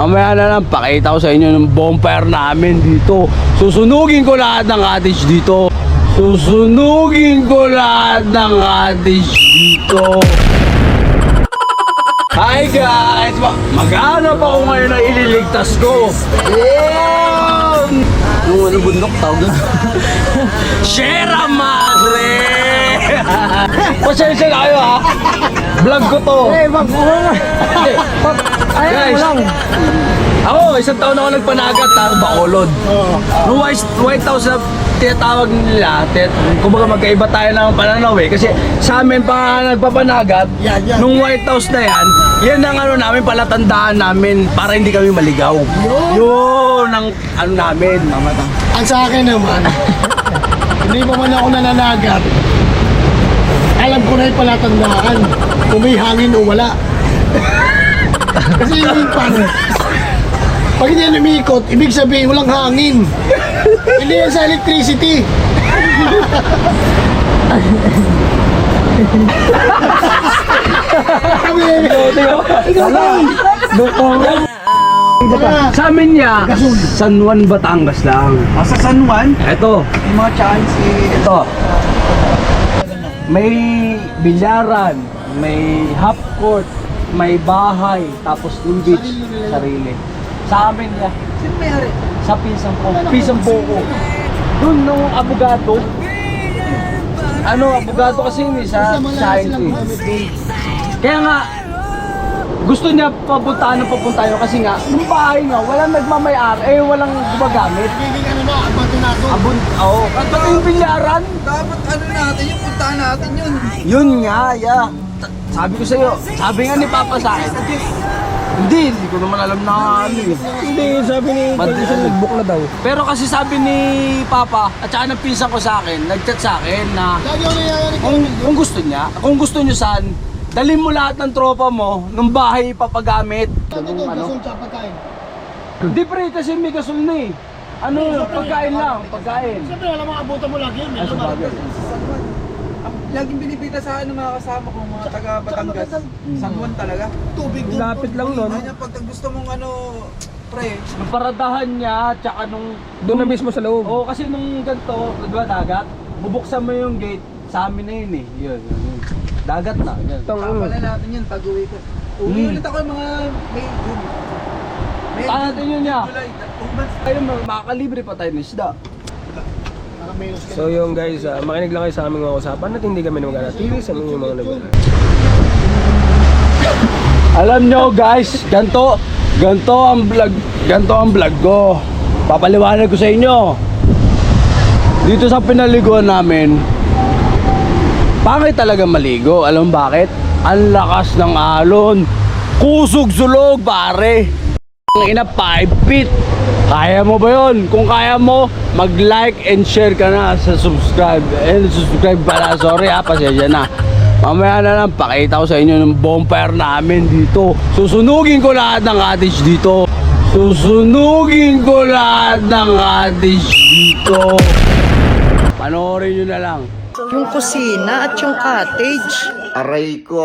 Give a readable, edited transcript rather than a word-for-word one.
Mamaya na lang, pakita ko sa inyo ng bonfire namin dito. Susunugin ko lahat ng cottage dito. Susunugin ko lahat ng cottage dito. Hi guys! Maghanap ako ngayon na ililigtas ko. Yung ano bundok tawag doon? Sierra Madre! Pasensya na kayo ha! Vlog ko to! Guys, ako, isang taon ako nagpanagat tapos Bacolod. Yung White House na tinatawag nila, kumbaga magkaiba tayo ng pananaw eh. Kasi sa amin pa nagpapanagat, nung White House na yan ang ano namin, palatandaan namin para hindi kami maligaw. Yun ang ano namin. Ang sa akin naman, hindi pa man ako nananagat. Alam ko na yung palatandaan kung may hangin o wala. Kasi yung paano, pag hindi yan umikot, ibig sabihin walang hangin. Hindi yan sa electricity. Sa amin niya, San Juan, Batangas lang. Sa San Juan, Ito, may mga chance ito. May bilyaran, may half court, may bahay, tapos yung beach, sarili. Sa amin niya, Sino may-ari? sa Pisang Poco. Doon nung abogado, abogado kasi yun sa science eh. Kaya nga, gusto niya papuntahan yun kasi nga, yung bahay nga, walang nagmamayari, walang gumagamit. Hindi ano na, abandonado. Oo. Pati yung bilyaran, Dapat ano natin yung puntahan natin yun. yun nga, sabi ko sa'yo, sabi nga ni Papa sa akin, hindi ko naman alam na ano eh. Hindi, sabi ni nag-book na daw. Pero kasi sabi ni Papa, at saka ng pinsan ko sa akin, nag-chat sa akin na kung gusto nyo saan, dalhin mo lahat ng tropa mo, nung bahay ipapagamit. Hindi pre, kasi may gasol na eh. Pagkain lang, pagkain. Siyempre, wala mga abutan mo lagi yun. Meron ba? Laging binibita sa ano mga kasama ko, mga taga Batangas. San Juan talaga. Tubig doon. Lapit lang nun. Kanya pag gusto mong ano, pre, Nung paradahan niya, tsaka nung... Doon na mismo sa loob. Oo, kasi nung ganito, diba dagat, bubuksan mo yung gate, sa amin na yun eh. Yun. Dagat na. Yun. papala natin yun pag uwi ko. Uwi ulit ako yung mga May, June. Saan natin yun niya? July, 2 months. Ayun, makakalibre pa tayo ng isda. So yung guys, makinig lang kayo sa aming mga usapan at hindi kami mag-anatili sa mga nabala. Alam nyo guys, ganto ang vlog ko. Papaliwanag ko sa inyo. Dito sa pinaliguan namin, pangit talaga maligo. Alam bakit? Ang lakas ng alon. Kusog-sulog pare. Ang ina 5 feet. Kaya mo ba yun? Kung kaya mo, mag-like and share ka na sa subscribe. Subscribe pala, sorry ha, pasensya na. Mamaya na lang, pakita ko sa inyo ng bonfire namin dito. Susunugin ko lahat ng cottage dito. Susunugin ko lahat ng cottage dito. Panoorin nyo na lang. Yung kusina at yung cottage. Aray ko.